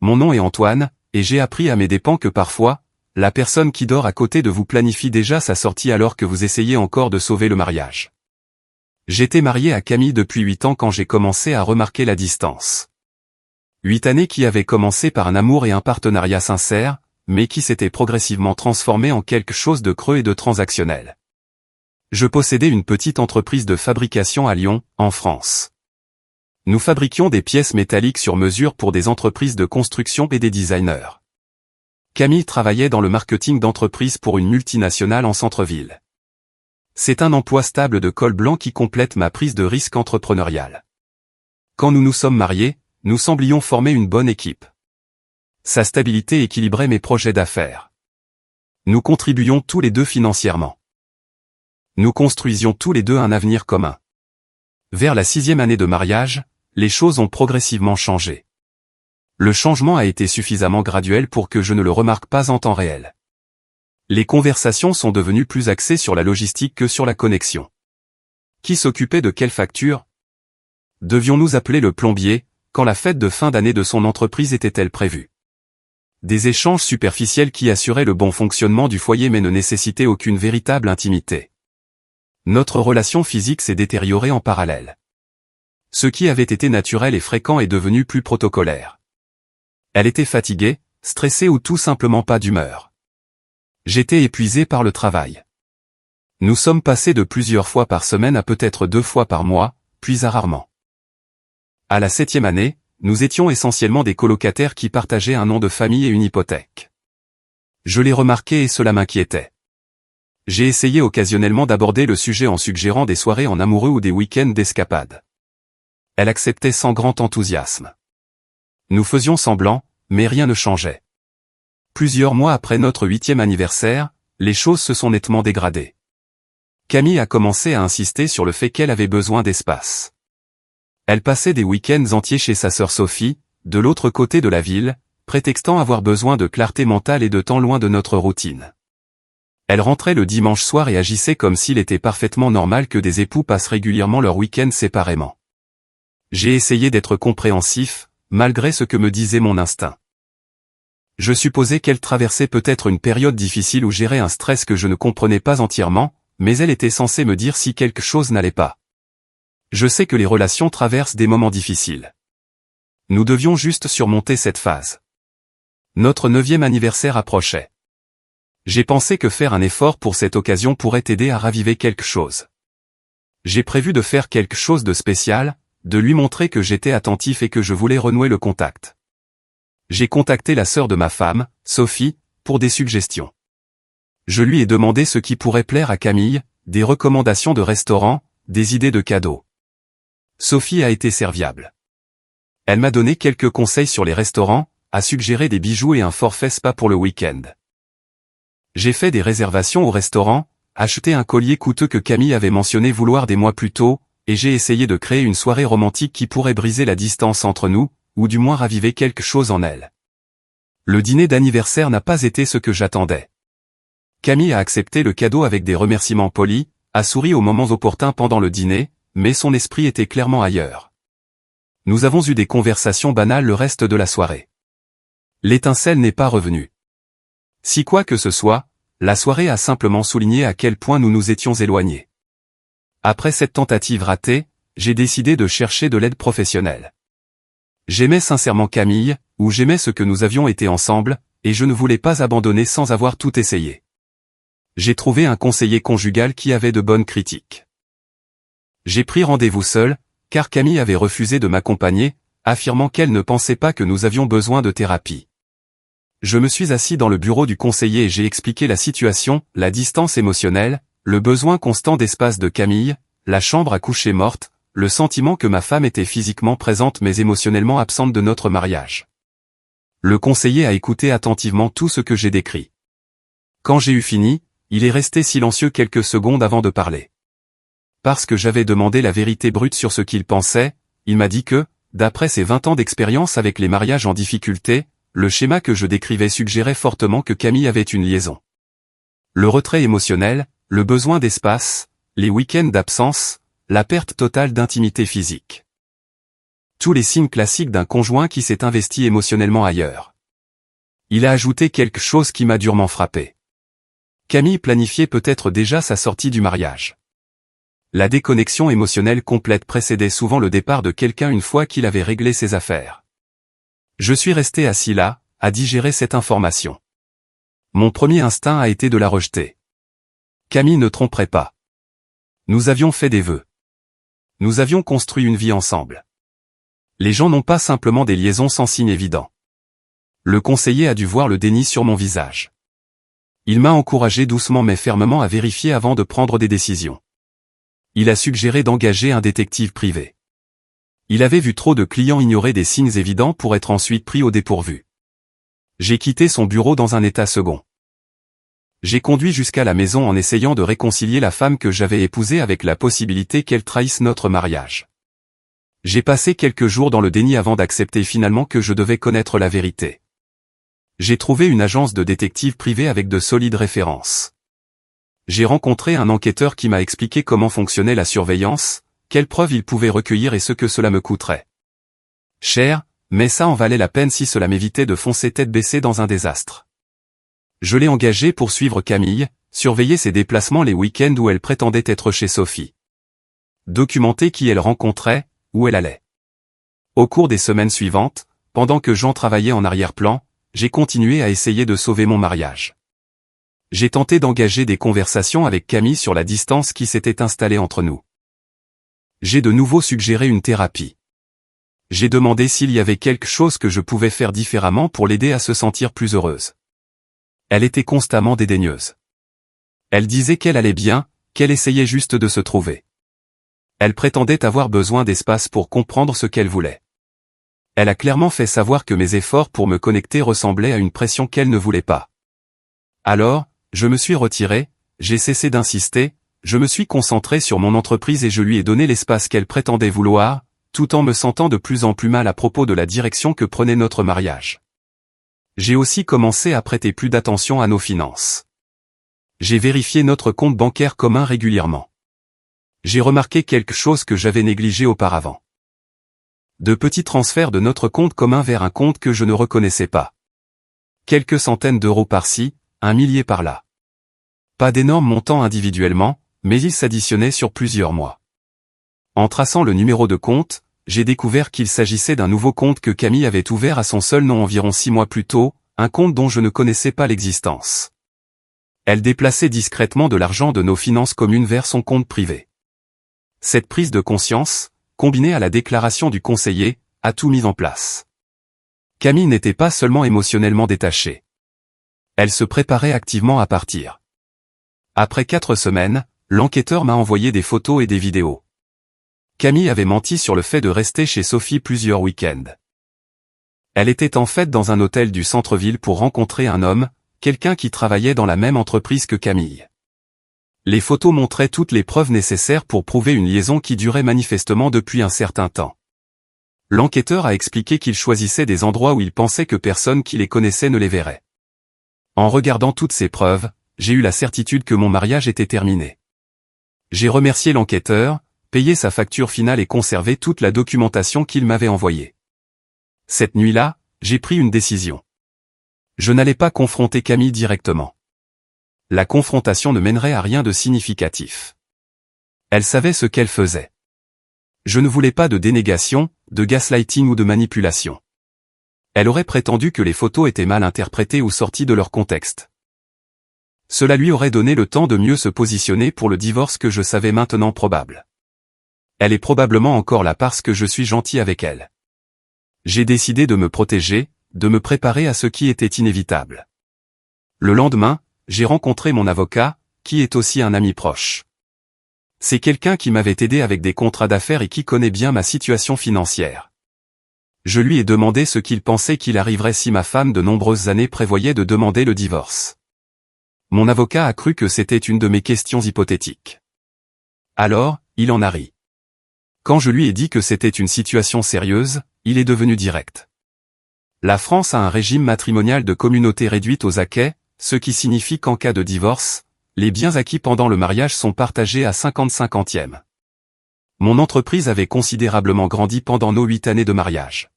mon nom est Antoine, et j'ai appris à mes dépens que parfois, la personne qui dort à côté de vous planifie déjà sa sortie alors que vous essayez encore de sauver le mariage. J'étais marié à Camille depuis 8 ans quand j'ai commencé à remarquer la distance. 8 années qui avaient commencé par un amour et un partenariat sincère, mais qui s'étaient progressivement transformés en quelque chose de creux et de transactionnel. Je possédais une petite entreprise de fabrication à Lyon, en France. Nous fabriquions des pièces métalliques sur mesure pour des entreprises de construction et des designers. Camille travaillait dans le marketing d'entreprise pour une multinationale en centre-ville. C'est un emploi stable de col blanc qui complète ma prise de risque entrepreneuriale. Quand nous nous sommes mariés, nous semblions former une bonne équipe. Sa stabilité équilibrait mes projets d'affaires. Nous contribuions tous les deux financièrement. Nous construisions tous les deux un avenir commun. Vers la 6e année de mariage, les choses ont progressivement changé. Le changement a été suffisamment graduel pour que je ne le remarque pas en temps réel. Les conversations sont devenues plus axées sur la logistique que sur la connexion. Qui s'occupait de quelle facture? Devions-nous appeler le plombier, quand la fête de fin d'année de son entreprise était-elle prévue? Des échanges superficiels qui assuraient le bon fonctionnement du foyer mais ne nécessitaient aucune véritable intimité. Notre relation physique s'est détériorée en parallèle. Ce qui avait été naturel et fréquent est devenu plus protocolaire. Elle était fatiguée, stressée ou tout simplement pas d'humeur. J'étais épuisé par le travail. Nous sommes passés de plusieurs fois par semaine à peut-être 2 fois par mois, puis à rarement. À la 7e année, nous étions essentiellement des colocataires qui partageaient un nom de famille et une hypothèque. Je l'ai remarqué et cela m'inquiétait. J'ai essayé occasionnellement d'aborder le sujet en suggérant des soirées en amoureux ou des week-ends d'escapade. Elle acceptait sans grand enthousiasme. Nous faisions semblant, mais rien ne changeait. Plusieurs mois après notre 8e anniversaire, les choses se sont nettement dégradées. Camille a commencé à insister sur le fait qu'elle avait besoin d'espace. Elle passait des week-ends entiers chez sa sœur Sophie, de l'autre côté de la ville, prétextant avoir besoin de clarté mentale et de temps loin de notre routine. Elle rentrait le dimanche soir et agissait comme s'il était parfaitement normal que des époux passent régulièrement leur week-end séparément. J'ai essayé d'être compréhensif, malgré ce que me disait mon instinct. Je supposais qu'elle traversait peut-être une période difficile ou gérait un stress que je ne comprenais pas entièrement, mais elle était censée me dire si quelque chose n'allait pas. Je sais que les relations traversent des moments difficiles. Nous devions juste surmonter cette phase. Notre 9e anniversaire approchait. J'ai pensé que faire un effort pour cette occasion pourrait aider à raviver quelque chose. J'ai prévu de faire quelque chose de spécial, de lui montrer que j'étais attentif et que je voulais renouer le contact. J'ai contacté la sœur de ma femme, Sophie, pour des suggestions. Je lui ai demandé ce qui pourrait plaire à Camille, des recommandations de restaurants, des idées de cadeaux. Sophie a été serviable. Elle m'a donné quelques conseils sur les restaurants, a suggéré des bijoux et un forfait spa pour le week-end. J'ai fait des réservations au restaurant, acheté un collier coûteux que Camille avait mentionné vouloir des mois plus tôt, et j'ai essayé de créer une soirée romantique qui pourrait briser la distance entre nous, ou du moins raviver quelque chose en elle. Le dîner d'anniversaire n'a pas été ce que j'attendais. Camille a accepté le cadeau avec des remerciements polis, a souri aux moments opportuns pendant le dîner, mais son esprit était clairement ailleurs. Nous avons eu des conversations banales le reste de la soirée. L'étincelle n'est pas revenue. Si quoi que ce soit, la soirée a simplement souligné à quel point nous nous étions éloignés. Après cette tentative ratée, j'ai décidé de chercher de l'aide professionnelle. J'aimais sincèrement Camille, ou j'aimais ce que nous avions été ensemble, et je ne voulais pas abandonner sans avoir tout essayé. J'ai trouvé un conseiller conjugal qui avait de bonnes critiques. J'ai pris rendez-vous seul, car Camille avait refusé de m'accompagner, affirmant qu'elle ne pensait pas que nous avions besoin de thérapie. Je me suis assis dans le bureau du conseiller et j'ai expliqué la situation, la distance émotionnelle, le besoin constant d'espace de Camille, la chambre à coucher morte, le sentiment que ma femme était physiquement présente mais émotionnellement absente de notre mariage. Le conseiller a écouté attentivement tout ce que j'ai décrit. Quand j'ai eu fini, il est resté silencieux quelques secondes avant de parler. Parce que j'avais demandé la vérité brute sur ce qu'il pensait, il m'a dit que, d'après ses 20 ans d'expérience avec les mariages en difficulté, le schéma que je décrivais suggérait fortement que Camille avait une liaison. Le retrait émotionnel, le besoin d'espace, les week-ends d'absence, la perte totale d'intimité physique. Tous les signes classiques d'un conjoint qui s'est investi émotionnellement ailleurs. Il a ajouté quelque chose qui m'a durement frappé. Camille planifiait peut-être déjà sa sortie du mariage. La déconnexion émotionnelle complète précédait souvent le départ de quelqu'un une fois qu'il avait réglé ses affaires. Je suis resté assis là, à digérer cette information. Mon premier instinct a été de la rejeter. Camille ne tromperait pas. Nous avions fait des vœux. Nous avions construit une vie ensemble. Les gens n'ont pas simplement des liaisons sans signe évident. Le conseiller a dû voir le déni sur mon visage. Il m'a encouragé doucement mais fermement à vérifier avant de prendre des décisions. Il a suggéré d'engager un détective privé. Il avait vu trop de clients ignorer des signes évidents pour être ensuite pris au dépourvu. J'ai quitté son bureau dans un état second. J'ai conduit jusqu'à la maison en essayant de réconcilier la femme que j'avais épousée avec la possibilité qu'elle trahisse notre mariage. J'ai passé quelques jours dans le déni avant d'accepter finalement que je devais connaître la vérité. J'ai trouvé une agence de détective privée avec de solides références. J'ai rencontré un enquêteur qui m'a expliqué comment fonctionnait la surveillance, quelles preuves il pouvait recueillir et ce que cela me coûterait. Cher, mais ça en valait la peine si cela m'évitait de foncer tête baissée dans un désastre. Je l'ai engagé pour suivre Camille, surveiller ses déplacements les week-ends où elle prétendait être chez Sophie. Documenter qui elle rencontrait, où elle allait. Au cours des semaines suivantes, pendant que Jean travaillait en arrière-plan, j'ai continué à essayer de sauver mon mariage. J'ai tenté d'engager des conversations avec Camille sur la distance qui s'était installée entre nous. J'ai de nouveau suggéré une thérapie. J'ai demandé s'il y avait quelque chose que je pouvais faire différemment pour l'aider à se sentir plus heureuse. Elle était constamment dédaigneuse. Elle disait qu'elle allait bien, qu'elle essayait juste de se trouver. Elle prétendait avoir besoin d'espace pour comprendre ce qu'elle voulait. Elle a clairement fait savoir que mes efforts pour me connecter ressemblaient à une pression qu'elle ne voulait pas. Alors, je me suis retiré, j'ai cessé d'insister, je me suis concentré sur mon entreprise et je lui ai donné l'espace qu'elle prétendait vouloir, tout en me sentant de plus en plus mal à propos de la direction que prenait notre mariage. J'ai aussi commencé à prêter plus d'attention à nos finances. J'ai vérifié notre compte bancaire commun régulièrement. J'ai remarqué quelque chose que j'avais négligé auparavant. De petits transferts de notre compte commun vers un compte que je ne reconnaissais pas. Quelques centaines d'euros par-ci, un millier par-là. Pas d'énormes montants individuellement, mais ils s'additionnaient sur plusieurs mois. En traçant le numéro de compte, j'ai découvert qu'il s'agissait d'un nouveau compte que Camille avait ouvert à son seul nom environ 6 mois plus tôt, un compte dont je ne connaissais pas l'existence. Elle déplaçait discrètement de l'argent de nos finances communes vers son compte privé. Cette prise de conscience, combinée à la déclaration du conseiller, a tout mis en place. Camille n'était pas seulement émotionnellement détachée. Elle se préparait activement à partir. Après 4 semaines, l'enquêteur m'a envoyé des photos et des vidéos. Camille avait menti sur le fait de rester chez Sophie plusieurs week-ends. Elle était en fait dans un hôtel du centre-ville pour rencontrer un homme, quelqu'un qui travaillait dans la même entreprise que Camille. Les photos montraient toutes les preuves nécessaires pour prouver une liaison qui durait manifestement depuis un certain temps. L'enquêteur a expliqué qu'il choisissait des endroits où il pensait que personne qui les connaissait ne les verrait. En regardant toutes ces preuves, j'ai eu la certitude que mon mariage était terminé. J'ai remercié l'enquêteur, payé sa facture finale et conservé toute la documentation qu'il m'avait envoyée. Cette nuit-là, j'ai pris une décision. Je n'allais pas confronter Camille directement. La confrontation ne mènerait à rien de significatif. Elle savait ce qu'elle faisait. Je ne voulais pas de dénégation, de gaslighting ou de manipulation. Elle aurait prétendu que les photos étaient mal interprétées ou sorties de leur contexte. Cela lui aurait donné le temps de mieux se positionner pour le divorce que je savais maintenant probable. Elle est probablement encore là parce que je suis gentil avec elle. J'ai décidé de me protéger, de me préparer à ce qui était inévitable. Le lendemain, j'ai rencontré mon avocat, qui est aussi un ami proche. C'est quelqu'un qui m'avait aidé avec des contrats d'affaires et qui connaît bien ma situation financière. Je lui ai demandé ce qu'il pensait qu'il arriverait si ma femme de nombreuses années prévoyait de demander le divorce. Mon avocat a cru que c'était une de mes questions hypothétiques. Alors, il en a ri. Quand je lui ai dit que c'était une situation sérieuse, il est devenu direct. La France a un régime matrimonial de communauté réduite aux acquêts, ce qui signifie qu'en cas de divorce, les biens acquis pendant le mariage sont partagés à 50-50e. Mon entreprise avait considérablement grandi pendant nos 8 années de mariage.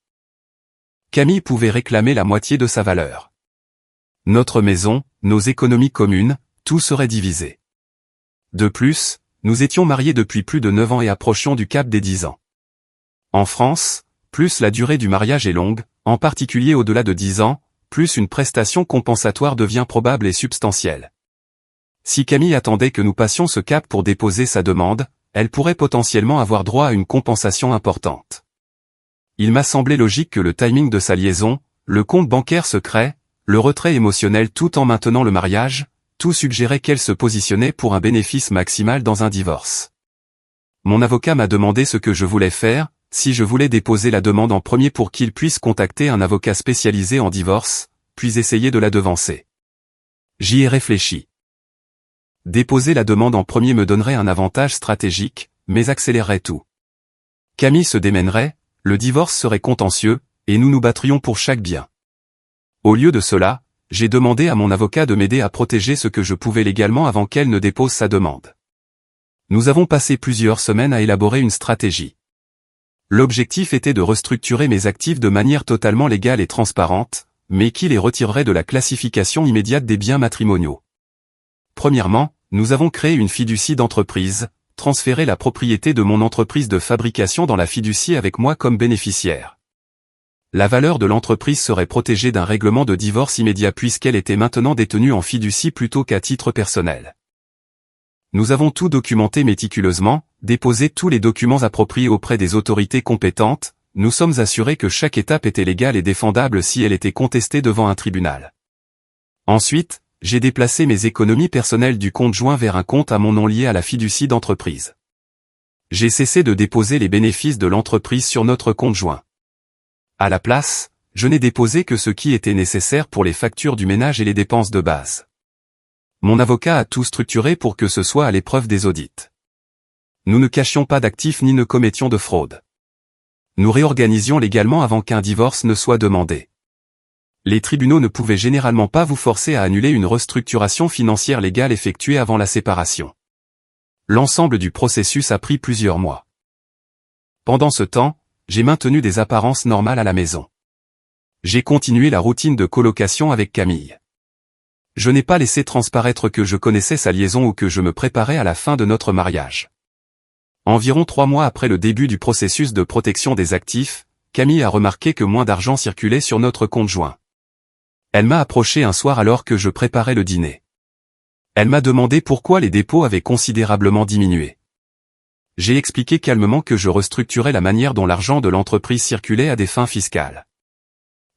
Camille pouvait réclamer la moitié de sa valeur. Notre maison, nos économies communes, tout serait divisé. De plus, nous étions mariés depuis plus de 9 ans et approchions du cap des 10 ans. En France, plus la durée du mariage est longue, en particulier au-delà de 10 ans, plus une prestation compensatoire devient probable et substantielle. Si Camille attendait que nous passions ce cap pour déposer sa demande, elle pourrait potentiellement avoir droit à une compensation importante. Il m'a semblé logique que le timing de sa liaison, le compte bancaire secret, le retrait émotionnel tout en maintenant le mariage, tout suggérait qu'elle se positionnait pour un bénéfice maximal dans un divorce. Mon avocat m'a demandé ce que je voulais faire, si je voulais déposer la demande en premier pour qu'il puisse contacter un avocat spécialisé en divorce, puis essayer de la devancer. J'y ai réfléchi. Déposer la demande en premier me donnerait un avantage stratégique, mais accélérerait tout. Camille se démènerait, le divorce serait contentieux, et nous nous battrions pour chaque bien. Au lieu de cela, j'ai demandé à mon avocat de m'aider à protéger ce que je pouvais légalement avant qu'elle ne dépose sa demande. Nous avons passé plusieurs semaines à élaborer une stratégie. L'objectif était de restructurer mes actifs de manière totalement légale et transparente, mais qui les retirerait de la classification immédiate des biens matrimoniaux. Premièrement, nous avons créé une fiducie d'entreprise, transféré la propriété de mon entreprise de fabrication dans la fiducie avec moi comme bénéficiaire. La valeur de l'entreprise serait protégée d'un règlement de divorce immédiat puisqu'elle était maintenant détenue en fiducie plutôt qu'à titre personnel. Nous avons tout documenté méticuleusement, déposé tous les documents appropriés auprès des autorités compétentes, nous sommes assurés que chaque étape était légale et défendable si elle était contestée devant un tribunal. Ensuite, j'ai déplacé mes économies personnelles du compte joint vers un compte à mon nom lié à la fiducie d'entreprise. J'ai cessé de déposer les bénéfices de l'entreprise sur notre compte joint. À la place, je n'ai déposé que ce qui était nécessaire pour les factures du ménage et les dépenses de base. Mon avocat a tout structuré pour que ce soit à l'épreuve des audits. Nous ne cachions pas d'actifs ni ne commettions de fraude. Nous réorganisions légalement avant qu'un divorce ne soit demandé. Les tribunaux ne pouvaient généralement pas vous forcer à annuler une restructuration financière légale effectuée avant la séparation. L'ensemble du processus a pris plusieurs mois. Pendant ce temps, j'ai maintenu des apparences normales à la maison. J'ai continué la routine de colocation avec Camille. Je n'ai pas laissé transparaître que je connaissais sa liaison ou que je me préparais à la fin de notre mariage. Environ 3 mois après le début du processus de protection des actifs, Camille a remarqué que moins d'argent circulait sur notre compte joint. Elle m'a approché un soir alors que je préparais le dîner. Elle m'a demandé pourquoi les dépôts avaient considérablement diminué. J'ai expliqué calmement que je restructurais la manière dont l'argent de l'entreprise circulait à des fins fiscales.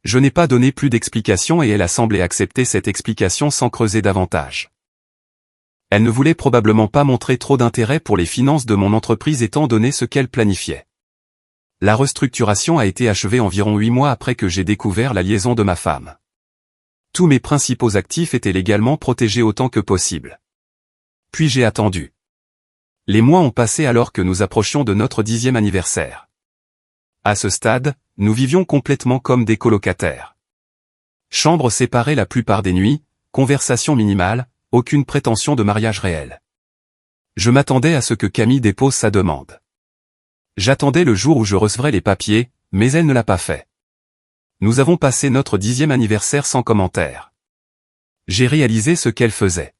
Je n'ai pas donné plus d'explications et elle a semblé accepter cette explication sans creuser davantage. Elle ne voulait probablement pas montrer trop d'intérêt pour les finances de mon entreprise étant donné ce qu'elle planifiait. La restructuration a été achevée environ 8 mois après que j'ai découvert la liaison de ma femme. Tous mes principaux actifs étaient légalement protégés autant que possible. Puis j'ai attendu. Les mois ont passé alors que nous approchions de notre 10e anniversaire. À ce stade, nous vivions complètement comme des colocataires. Chambres séparées la plupart des nuits, conversation minimale, aucune prétention de mariage réel. Je m'attendais à ce que Camille dépose sa demande. J'attendais le jour où je recevrais les papiers, mais elle ne l'a pas fait. Nous avons passé notre 10e anniversaire sans commentaire. J'ai réalisé ce qu'elle faisait.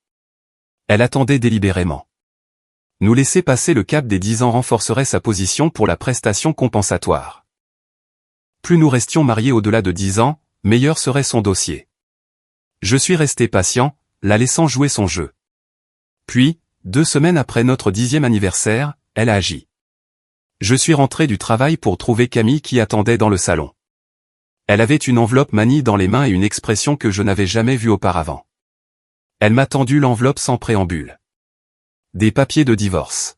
Elle attendait délibérément. Nous laisser passer le cap des 10 ans renforcerait sa position pour la prestation compensatoire. Plus nous restions mariés au-delà de 10 ans, meilleur serait son dossier. Je suis resté patient, la laissant jouer son jeu. Puis, 2 semaines après notre 10e anniversaire, elle a agi. Je suis rentré du travail pour trouver Camille qui attendait dans le salon. Elle avait une enveloppe manie dans les mains et une expression que je n'avais jamais vue auparavant. Elle m'a tendu l'enveloppe sans préambule. Des papiers de divorce.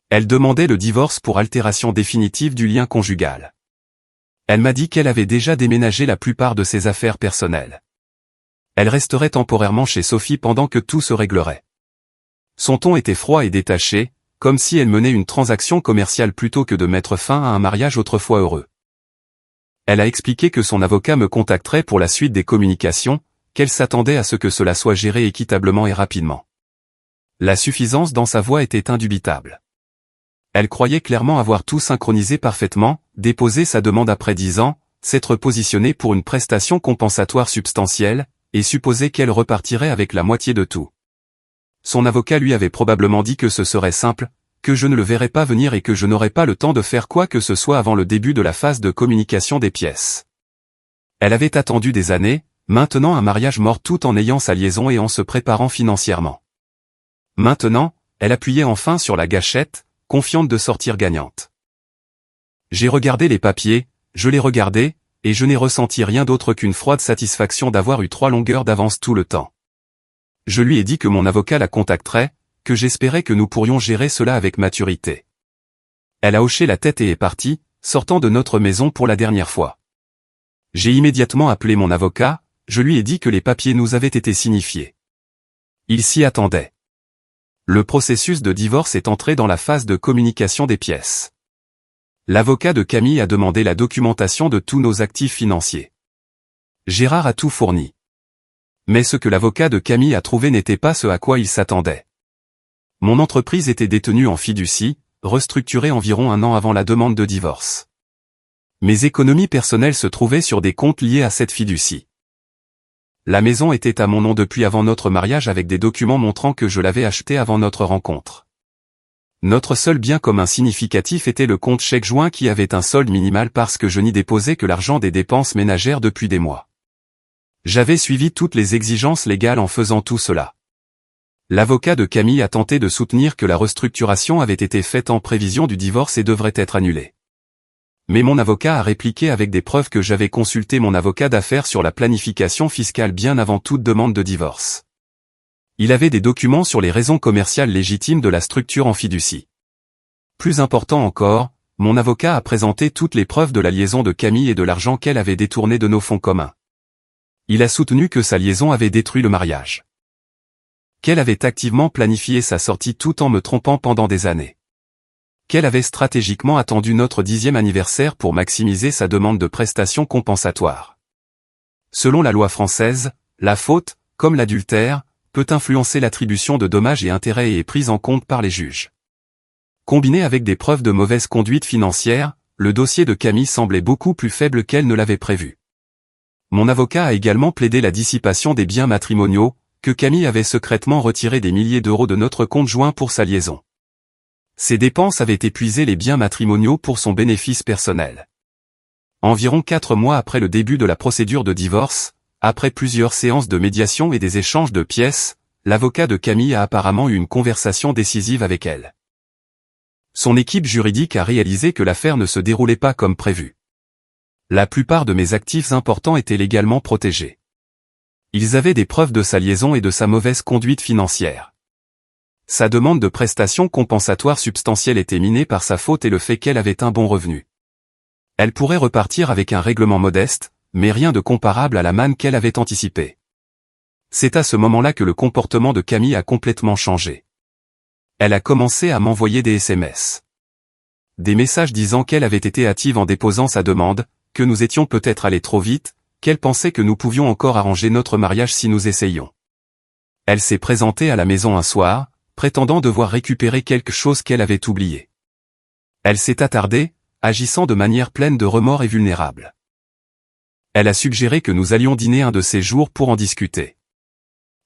Elle demandait le divorce pour altération définitive du lien conjugal. Elle m'a dit qu'elle avait déjà déménagé la plupart de ses affaires personnelles. Elle resterait temporairement chez Sophie pendant que tout se réglerait. Son ton était froid et détaché, comme si elle menait une transaction commerciale plutôt que de mettre fin à un mariage autrefois heureux. Elle a expliqué que son avocat me contacterait pour la suite des communications, qu'elle s'attendait à ce que cela soit géré équitablement et rapidement. La suffisance dans sa voix était indubitable. Elle croyait clairement avoir tout synchronisé parfaitement, déposé sa demande après 10 ans, s'être positionnée pour une prestation compensatoire substantielle, et supposait qu'elle repartirait avec la moitié de tout. Son avocat lui avait probablement dit que ce serait simple, que je ne le verrais pas venir et que je n'aurais pas le temps de faire quoi que ce soit avant le début de la phase de communication des pièces. Elle avait attendu des années, maintenant un mariage mort tout en ayant sa liaison et en se préparant financièrement. Maintenant, elle appuyait enfin sur la gâchette, confiante de sortir gagnante. J'ai regardé les papiers, je les regardais, et je n'ai ressenti rien d'autre qu'une froide satisfaction d'avoir eu 3 longueurs d'avance tout le temps. Je lui ai dit que mon avocat la contacterait, que j'espérais que nous pourrions gérer cela avec maturité. Elle a hoché la tête et est partie, sortant de notre maison pour la dernière fois. J'ai immédiatement appelé mon avocat, je lui ai dit que les papiers nous avaient été signifiés. Il s'y attendait. Le processus de divorce est entré dans la phase de communication des pièces. L'avocat de Camille a demandé la documentation de tous nos actifs financiers. Gérard a tout fourni. Mais ce que l'avocat de Camille a trouvé n'était pas ce à quoi il s'attendait. Mon entreprise était détenue en fiducie, restructurée environ 1 an avant la demande de divorce. Mes économies personnelles se trouvaient sur des comptes liés à cette fiducie. La maison était à mon nom depuis avant notre mariage avec des documents montrant que je l'avais achetée avant notre rencontre. Notre seul bien commun significatif était le compte chèque joint qui avait un solde minimal parce que je n'y déposais que l'argent des dépenses ménagères depuis des mois. J'avais suivi toutes les exigences légales en faisant tout cela. L'avocat de Camille a tenté de soutenir que la restructuration avait été faite en prévision du divorce et devrait être annulée. Mais mon avocat a répliqué avec des preuves que j'avais consulté mon avocat d'affaires sur la planification fiscale bien avant toute demande de divorce. Il avait des documents sur les raisons commerciales légitimes de la structure en fiducie. Plus important encore, mon avocat a présenté toutes les preuves de la liaison de Camille et de l'argent qu'elle avait détourné de nos fonds communs. Il a soutenu que sa liaison avait détruit le mariage. Qu'elle avait activement planifié sa sortie tout en me trompant pendant des années. Qu'elle avait stratégiquement attendu notre 10e anniversaire pour maximiser sa demande de prestations compensatoires. Selon la loi française, la faute, comme l'adultère, peut influencer l'attribution de dommages et intérêts et est prise en compte par les juges. Combiné avec des preuves de mauvaise conduite financière, le dossier de Camille semblait beaucoup plus faible qu'elle ne l'avait prévu. Mon avocat a également plaidé la dissipation des biens matrimoniaux, que Camille avait secrètement retiré des milliers d'euros de notre compte joint pour sa liaison. Ces dépenses avaient épuisé les biens matrimoniaux pour son bénéfice personnel. Environ 4 mois après le début de la procédure de divorce, après plusieurs séances de médiation et des échanges de pièces, l'avocat de Camille a apparemment eu une conversation décisive avec elle. Son équipe juridique a réalisé que l'affaire ne se déroulait pas comme prévu. La plupart de mes actifs importants étaient légalement protégés. Ils avaient des preuves de sa liaison et de sa mauvaise conduite financière. Sa demande de prestations compensatoires substantielles était minée par sa faute et le fait qu'elle avait un bon revenu. Elle pourrait repartir avec un règlement modeste, mais rien de comparable à la manne qu'elle avait anticipée. C'est à ce moment-là que le comportement de Camille a complètement changé. Elle a commencé à m'envoyer des SMS. Des messages disant qu'elle avait été hâtive en déposant sa demande, que nous étions peut-être allés trop vite, qu'elle pensait que nous pouvions encore arranger notre mariage si nous essayions. Elle s'est présentée à la maison un soir, prétendant devoir récupérer quelque chose qu'elle avait oublié. Elle s'est attardée, agissant de manière pleine de remords et vulnérable. Elle a suggéré que nous allions dîner un de ces jours pour en discuter.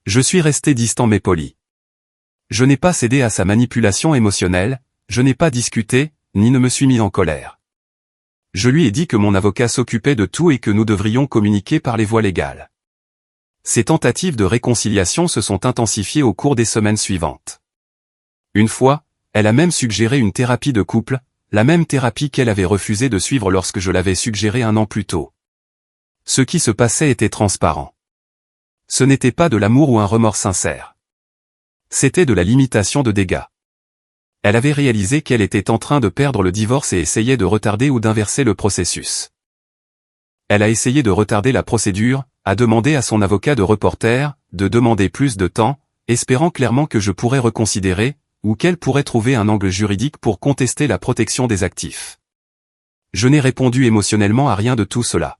Je suis resté distant mais poli. Je n'ai pas cédé à sa manipulation émotionnelle, je n'ai pas discuté, ni ne me suis mis en colère. Je lui ai dit que mon avocat s'occupait de tout et que nous devrions communiquer par les voies légales. Ces tentatives de réconciliation se sont intensifiées au cours des semaines suivantes. Une fois, elle a même suggéré une thérapie de couple, la même thérapie qu'elle avait refusé de suivre lorsque je l'avais suggéré 1 an plus tôt. Ce qui se passait était transparent. Ce n'était pas de l'amour ou un remords sincère. C'était de la limitation de dégâts. Elle avait réalisé qu'elle était en train de perdre le divorce et essayait de retarder ou d'inverser le processus. Elle a essayé de retarder la procédure, a demandé à son avocat de reporter, de demander plus de temps, espérant clairement que je pourrais reconsidérer, ou qu'elle pourrait trouver un angle juridique pour contester la protection des actifs. Je n'ai répondu émotionnellement à rien de tout cela.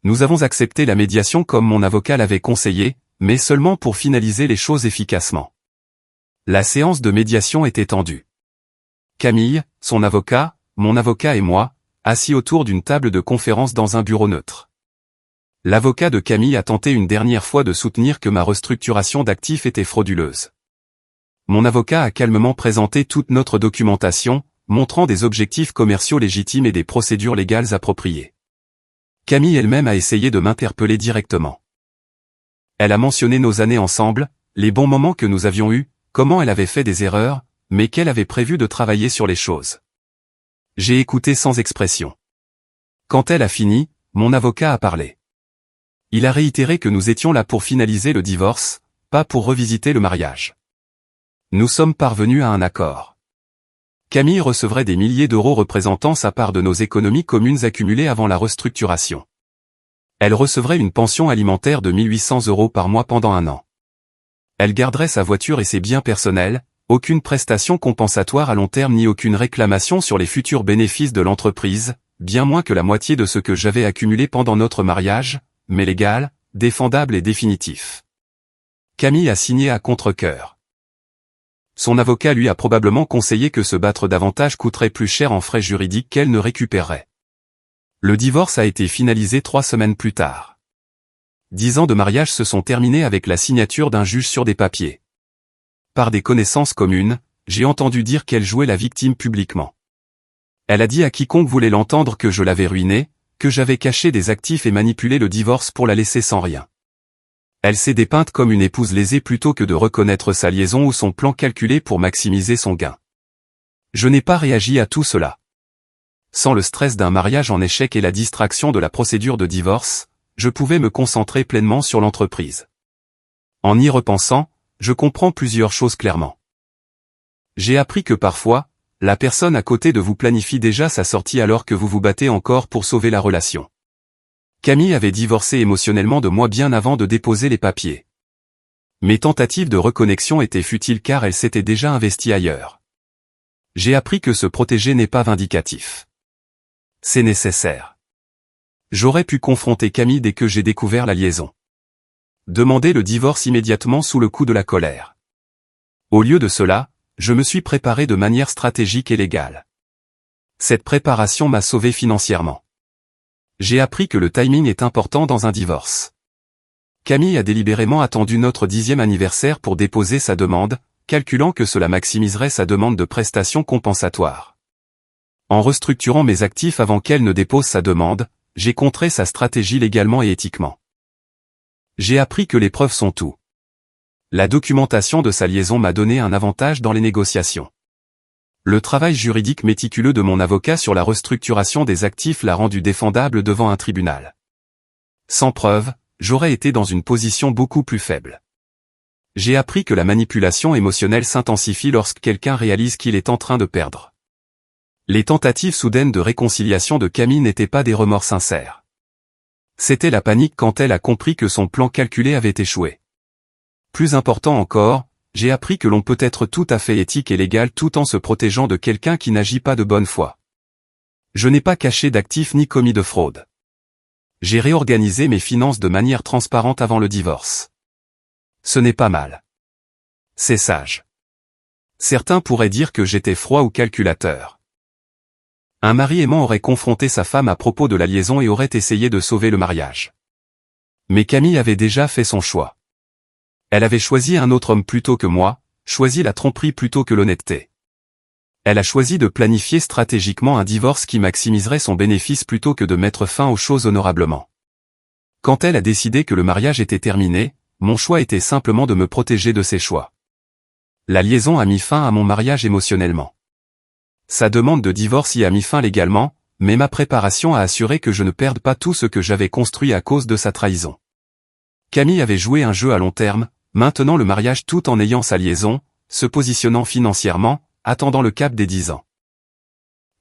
Nous avons accepté la médiation comme mon avocat l'avait conseillé, mais seulement pour finaliser les choses efficacement. La séance de médiation était tendue. Camille, son avocat, mon avocat et moi, assis autour d'une table de conférence dans un bureau neutre. L'avocat de Camille a tenté une dernière fois de soutenir que ma restructuration d'actifs était frauduleuse. Mon avocat a calmement présenté toute notre documentation, montrant des objectifs commerciaux légitimes et des procédures légales appropriées. Camille elle-même a essayé de m'interpeller directement. Elle a mentionné nos années ensemble, les bons moments que nous avions eus, comment elle avait fait des erreurs, mais qu'elle avait prévu de travailler sur les choses. J'ai écouté sans expression. Quand elle a fini, mon avocat a parlé. Il a réitéré que nous étions là pour finaliser le divorce, pas pour revisiter le mariage. Nous sommes parvenus à un accord. Camille recevrait des milliers d'euros représentant sa part de nos économies communes accumulées avant la restructuration. Elle recevrait une pension alimentaire de 1 800 € par mois pendant 1 an. Elle garderait sa voiture et ses biens personnels, aucune prestation compensatoire à long terme ni aucune réclamation sur les futurs bénéfices de l'entreprise, bien moins que la moitié de ce que j'avais accumulé pendant notre mariage, mais légal, défendable et définitif. Camille a signé à contre-cœur. Son avocat lui a probablement conseillé que se battre davantage coûterait plus cher en frais juridiques qu'elle ne récupérerait. Le divorce a été finalisé 3 semaines plus tard. 10 ans de mariage se sont terminés avec la signature d'un juge sur des papiers. Par des connaissances communes, j'ai entendu dire qu'elle jouait la victime publiquement. Elle a dit à quiconque voulait l'entendre que je l'avais ruinée, que j'avais caché des actifs et manipulé le divorce pour la laisser sans rien. Elle s'est dépeinte comme une épouse lésée plutôt que de reconnaître sa liaison ou son plan calculé pour maximiser son gain. Je n'ai pas réagi à tout cela. Sans le stress d'un mariage en échec et la distraction de la procédure de divorce, je pouvais me concentrer pleinement sur l'entreprise. En y repensant, je comprends plusieurs choses clairement. J'ai appris que parfois, la personne à côté de vous planifie déjà sa sortie alors que vous vous battez encore pour sauver la relation. Camille avait divorcé émotionnellement de moi bien avant de déposer les papiers. Mes tentatives de reconnexion étaient futiles car elle s'était déjà investie ailleurs. J'ai appris que se protéger n'est pas vindicatif. C'est nécessaire. J'aurais pu confronter Camille dès que j'ai découvert la liaison. Demander le divorce immédiatement sous le coup de la colère. Au lieu de cela, je me suis préparé de manière stratégique et légale. Cette préparation m'a sauvé financièrement. J'ai appris que le timing est important dans un divorce. Camille a délibérément attendu notre 10e anniversaire pour déposer sa demande, calculant que cela maximiserait sa demande de prestations compensatoires. En restructurant mes actifs avant qu'elle ne dépose sa demande, j'ai contré sa stratégie légalement et éthiquement. J'ai appris que les preuves sont tout. La documentation de sa liaison m'a donné un avantage dans les négociations. Le travail juridique méticuleux de mon avocat sur la restructuration des actifs l'a rendu défendable devant un tribunal. Sans preuve, j'aurais été dans une position beaucoup plus faible. J'ai appris que la manipulation émotionnelle s'intensifie lorsque quelqu'un réalise qu'il est en train de perdre. Les tentatives soudaines de réconciliation de Camille n'étaient pas des remords sincères. C'était la panique quand elle a compris que son plan calculé avait échoué. Plus important encore, j'ai appris que l'on peut être tout à fait éthique et légal tout en se protégeant de quelqu'un qui n'agit pas de bonne foi. Je n'ai pas caché d'actifs ni commis de fraude. J'ai réorganisé mes finances de manière transparente avant le divorce. Ce n'est pas mal. C'est sage. Certains pourraient dire que j'étais froid ou calculateur. Un mari aimant aurait confronté sa femme à propos de la liaison et aurait essayé de sauver le mariage. Mais Camille avait déjà fait son choix. Elle avait choisi un autre homme plutôt que moi, choisi la tromperie plutôt que l'honnêteté. Elle a choisi de planifier stratégiquement un divorce qui maximiserait son bénéfice plutôt que de mettre fin aux choses honorablement. Quand elle a décidé que le mariage était terminé, mon choix était simplement de me protéger de ses choix. La liaison a mis fin à mon mariage émotionnellement. Sa demande de divorce y a mis fin légalement, mais ma préparation a assuré que je ne perde pas tout ce que j'avais construit à cause de sa trahison. Camille avait joué un jeu à long terme, maintenant le mariage tout en ayant sa liaison, se positionnant financièrement, attendant le cap des 10 ans.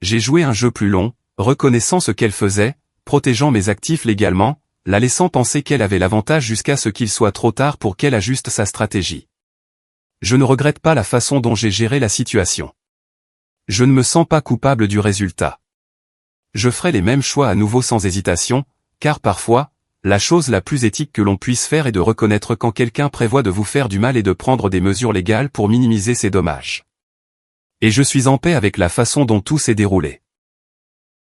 J'ai joué un jeu plus long, reconnaissant ce qu'elle faisait, protégeant mes actifs légalement, la laissant penser qu'elle avait l'avantage jusqu'à ce qu'il soit trop tard pour qu'elle ajuste sa stratégie. Je ne regrette pas la façon dont j'ai géré la situation. Je ne me sens pas coupable du résultat. Je ferai les mêmes choix à nouveau sans hésitation, car parfois, la chose la plus éthique que l'on puisse faire est de reconnaître quand quelqu'un prévoit de vous faire du mal et de prendre des mesures légales pour minimiser ses dommages. Et je suis en paix avec la façon dont tout s'est déroulé.